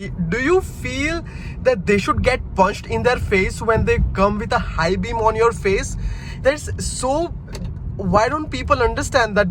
Do you feel that they should get punched in their face when they come with a high beam on your face? That's so. Why don't people understand that?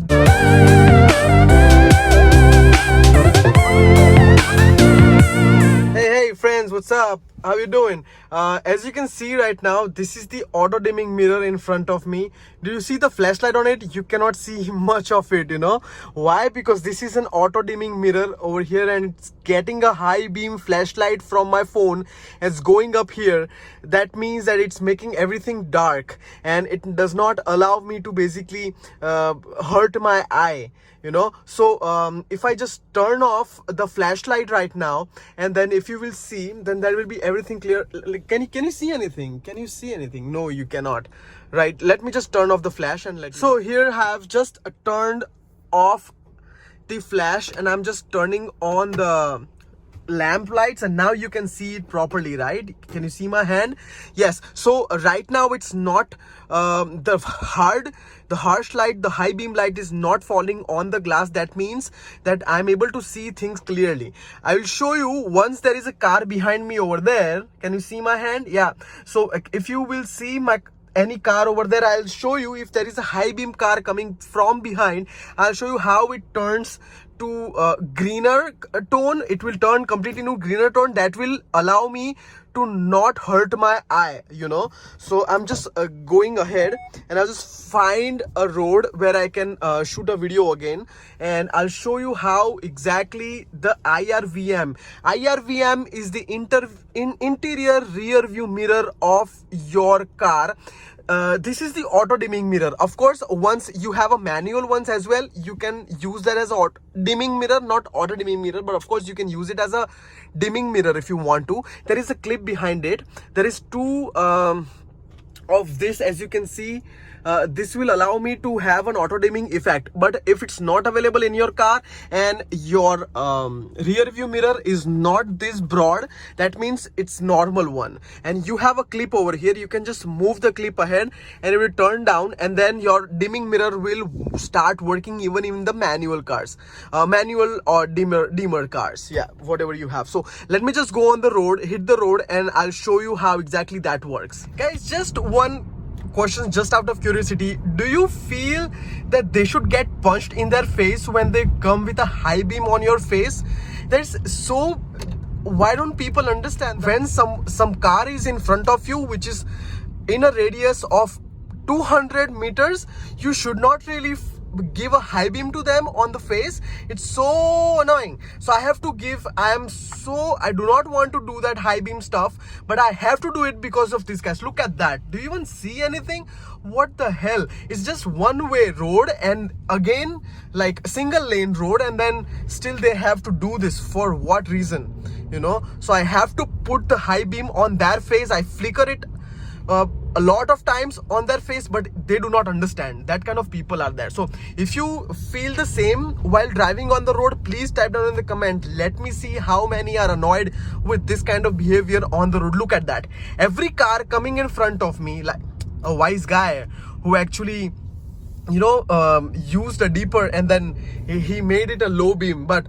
Hey friends, what's up? How you doing? As you can see right now, this is the auto dimming mirror in front of me. Do you see the flashlight on it? You cannot see much of it, you know. Why? Because this is an auto dimming mirror over here and it's getting a high beam flashlight from my phone. It's going up here. That means that it's making everything dark and it does not allow me to basically hurt my eye, you know. So if I just turn off the flashlight right now, and then if you will see, then there will be everything clear. Like, can you see anything? Can you see anything? No, you cannot. Right, let me just turn off the flash and let you. So here I have just turned off the flash and I'm just turning on the lamp lights, and now you can see it properly, right? Can you see my hand? Yes. So right now it's not the harsh light, the high beam light is not falling on the glass. That means that I'm able to see things clearly. I will show you once there is a car behind me over there. Can you see my hand? Yeah. So if you will see any car over there, I'll show you. If there is a high beam car coming from behind, I'll show you how it turns to greener tone. It will turn completely to greener tone. That will allow me to not hurt my eye, you know. So I'm just going ahead and I'll just find a road where I can shoot a video again, and I'll show you how exactly the IRVM is the interior rear view mirror of your car. This is the auto dimming mirror. Of course, once you have a manual ones as well, you can use that as auto dimming mirror, not auto dimming mirror, but of course you can use it as a dimming mirror if you want to. There is a clip behind it. There is two of this, as you can see. This will allow me to have an auto dimming effect, but if it's not available in your car and your rear view mirror is not this broad, that means it's normal one, and you have a clip over here. You can just move the clip ahead and it will turn down, and then your dimming mirror will start working even in the manual cars, manual or dimmer cars, yeah, whatever you have. So let me just go on the road, hit the road, and I'll show you how exactly that works. Guys, just one question, just out of curiosity, do you feel that they should get punched in their face when they come with a high beam on your face? That's so. Why don't people understand that? When some car is in front of you, which is in a radius of 200 meters, you should not really give a high beam to them on the face. It's so annoying. So I do not want to do that high beam stuff, but I have to do it because of these guys. Look at that. Do you even see anything? What the hell? It's just one way road, and again like single lane road, and then still they have to do this. For what reason, you know? So I have to put the high beam on their face. I flicker it a lot of times on their face, but they do not understand. That kind of people are there. So if you feel the same while driving on the road, please type down in the comment. Let me see how many are annoyed with this kind of behavior on the road. Look at that. Every car coming in front of me, like a wise guy who actually, you know, used a deeper and then he made it a low beam. But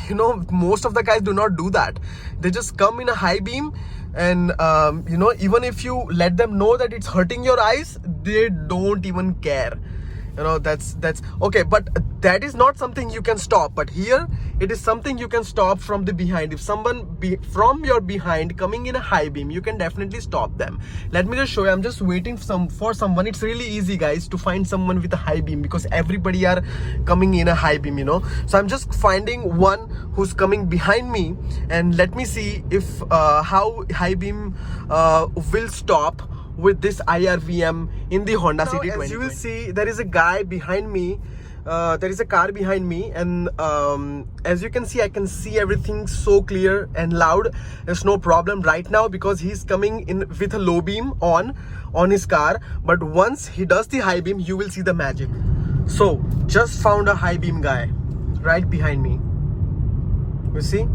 you know, most of the guys do not do that. They just come in a high beam, and you know, even if you let them know that it's hurting your eyes, they don't even care. You know, that's okay, but that is not something you can stop. But here it is something you can stop from the behind. If someone from your behind coming in a high beam, you can definitely stop them. Let me just show you. I'm just waiting for someone. It's really easy, guys, to find someone with a high beam because everybody are coming in a high beam, you know. So I'm just finding one who's coming behind me, and let me see if how high beam will stop with this IRVM in the Honda City 2020. As you will see, there is a guy behind me. There is a car behind me, and as you can see, I can see everything so clear and loud. There's no problem right now because he's coming in with a low beam on his car. But once he does the high beam, you will see the magic. So just found a high beam guy right behind me. You see?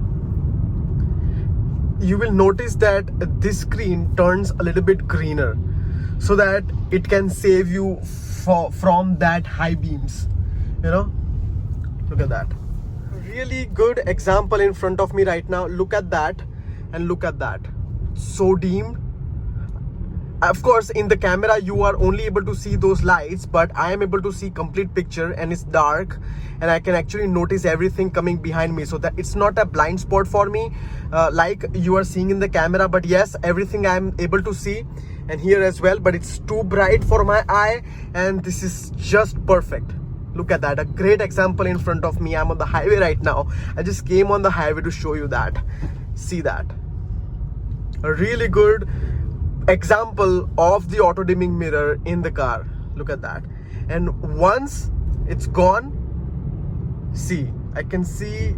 You will notice that this screen turns a little bit greener so that it can save you from that high beams, you know. Look at that. really good example in front of me right now. Look at that, and look at that. So dimmed. Of course, in the camera you are only able to see those lights, but I am able to see complete picture, and it's dark, and I can actually notice everything coming behind me, so that it's not a blind spot for me like you are seeing in the camera. But yes, everything I'm able to see, and here as well, but it's too bright for my eye, and this is just perfect. Look at that, a great example in front of me. I'm on the highway right now. I just came on the highway to show you that. See that, a really good example of the auto dimming mirror in the car. Look at that. And once it's gone, see, I can see,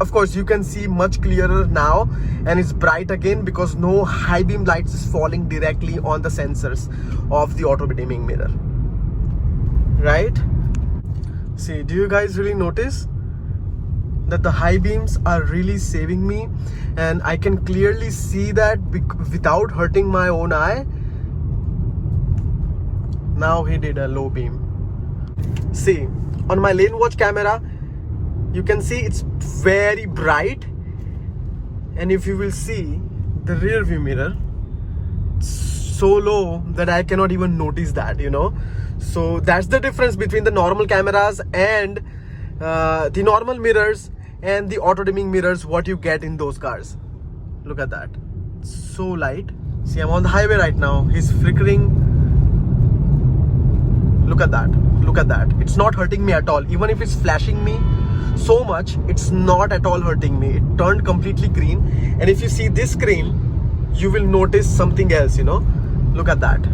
of course you can see much clearer now, and it's bright again because no high beam lights is falling directly on the sensors of the auto dimming mirror, right? See, do you guys really notice that the high beams are really saving me, and I can clearly see that without hurting my own eye. Now he did a low beam. See, on my lane watch camera you can see it's very bright, and if you will see the rear view mirror, it's so low that I cannot even notice that, you know. So that's the difference between the normal cameras and the normal mirrors and the auto dimming mirrors, what you get in those cars. Look at that, so light. See, I'm on the highway right now, he's flickering. Look at that, look at that. It's not hurting me at all. Even if it's flashing me so much, it's not at all hurting me. It turned completely green, and if you see this screen, you will notice something else, you know. Look at that,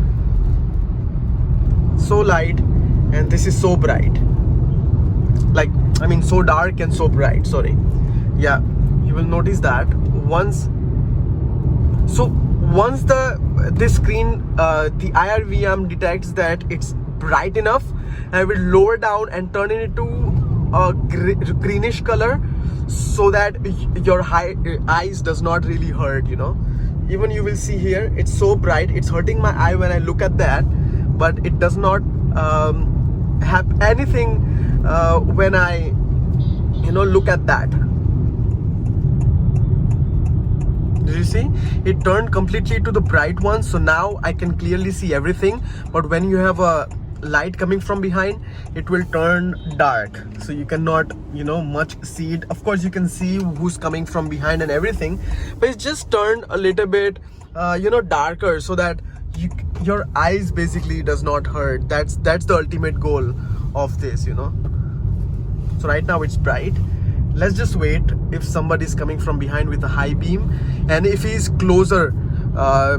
so light, and this is so bright. Like, I mean, so dark and so bright, sorry. Yeah, you will notice that once this screen, the IRVM detects that it's bright enough, I will lower down and turn it into a greenish color, so that your eyes does not really hurt, you know. Even you will see here, it's so bright, it's hurting my eye when I look at that, but it does not have anything when I, you know, look at that. Did you see? It turned completely to the bright one, so now I can clearly see everything. But when you have a light coming from behind, it will turn dark, so you cannot, you know, much see it. Of course you can see who's coming from behind and everything, but it's just turned a little bit you know, darker, so that your eyes basically does not hurt. That's the ultimate goal of this, you know. So right now it's bright. Let's just wait if somebody is coming from behind with a high beam, and if he's closer, the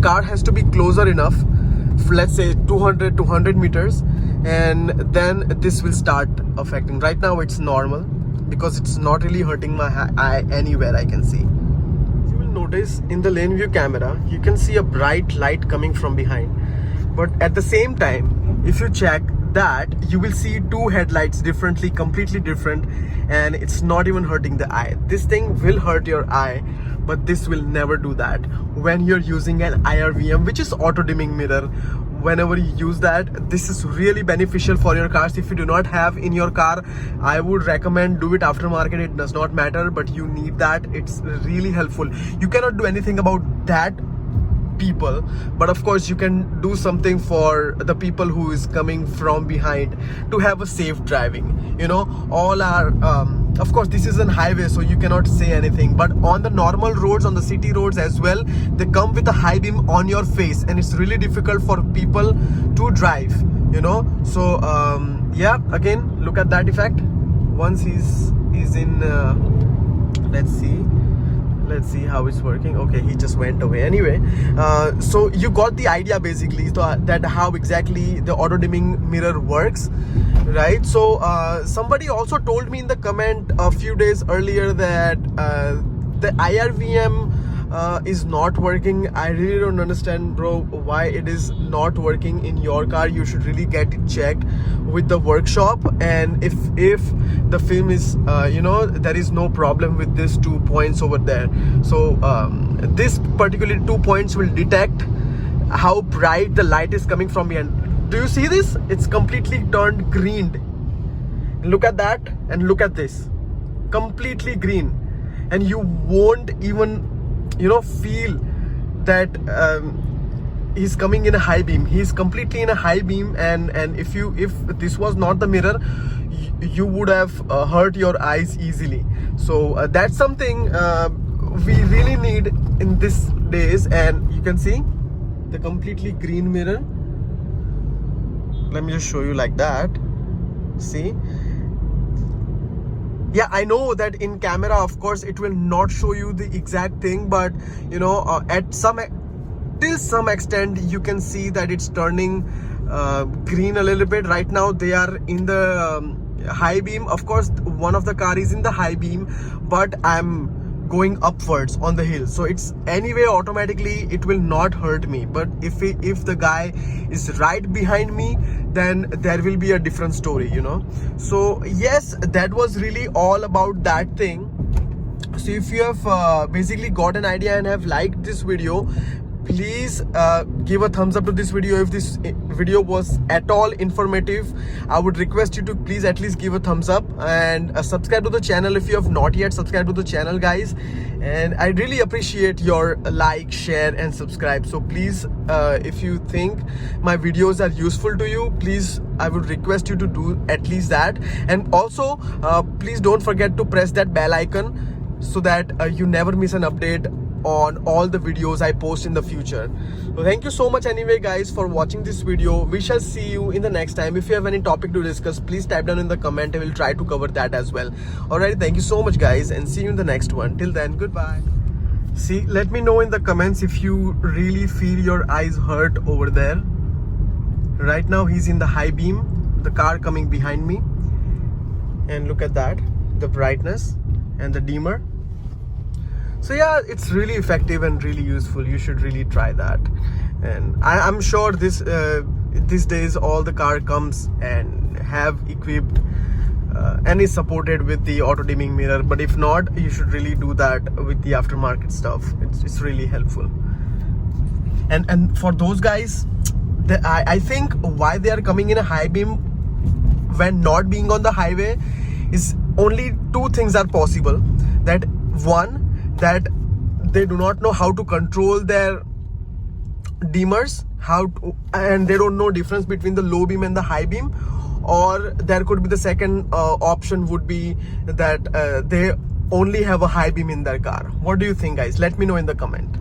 car has to be closer enough, let's say 200 meters, and then this will start affecting. Right now it's normal because it's not really hurting my eye anywhere, I can see. You will notice in the lane view camera, you can see a bright light coming from behind, but at the same time, if you check that, you will see two headlights differently, completely different, and it's not even hurting the eye. This thing will hurt your eye, but this will never do that when you're using an IRVM, which is auto dimming mirror. Whenever you use that, this is really beneficial for your cars. If you do not have in your car, I would recommend do it aftermarket. It does not matter, but you need that. It's really helpful. You cannot do anything about that people, but of course you can do something for the people who is coming from behind to have a safe driving, you know. All are of course this is a highway, so you cannot say anything, but on the normal roads, on the city roads as well, they come with a high beam on your face, and it's really difficult for people to drive, you know. So yeah, again, look at that effect. Once he's in let's see how it's working. Okay, he just went away anyway. So you got the idea basically, so that how exactly the auto dimming mirror works, right? So somebody also told me in the comment a few days earlier that the IRVM is not working. I really don't understand, bro, why it is not working in your car. You should really get it checked with the workshop, and if the film is you know, there is no problem with these 2 points over there. So this particular 2 points will detect how bright the light is coming from behind. Do you see this? It's completely turned green. Look at that and look at this, completely green, and you won't even feel that he's coming in a high beam. He's completely in a high beam, and if this was not the mirror, you would have hurt your eyes easily. So that's something we really need in these days. And you can see the completely green mirror. Let me just show you like that. See, yeah, I know that in camera of course it will not show you the exact thing, but till some extent you can see that it's turning green a little bit. Right now they are in the high beam. Of course one of the car is in the high beam, but I'm going upwards on the hill, so it's anyway automatically it will not hurt me. But if the guy is right behind me, then there will be a different story, So yes, that was really all about that thing. So if you have basically got an idea and have liked this video, please give a thumbs up to this video. If this video was at all informative, I would request you to please at least give a thumbs up, and subscribe to the channel if you have not yet subscribed to the channel, guys. And I really appreciate your like, share and subscribe. So please, if you think my videos are useful to you, please, I would request you to do at least that. And also please don't forget to press that bell icon so that you never miss an update on all the videos I post in the future. So thank you so much anyway, guys, for watching this video. We shall see you in the next time. If you have any topic to discuss, please type down in the comment. I will try to cover that as well. Alright, thank you so much, guys, and see you in the next one. Till then, goodbye. See, let me know in the comments if you really feel your eyes hurt over there. Right now he's in the high beam, the car coming behind me, and look at that, the brightness and the dimmer. So yeah, it's really effective and really useful. You should really try that. And I'm sure these days all the car comes and have equipped and is supported with the auto dimming mirror. But if not, you should really do that with the aftermarket stuff. It's really helpful. And for those guys, I think why they are coming in a high beam when not being on the highway is only two things are possible. That one, that they do not know how to control their dimmers, and they don't know difference between the low beam and the high beam. Or there could be the second option would be that they only have a high beam in their car. What do you think, guys? Let me know in the comment.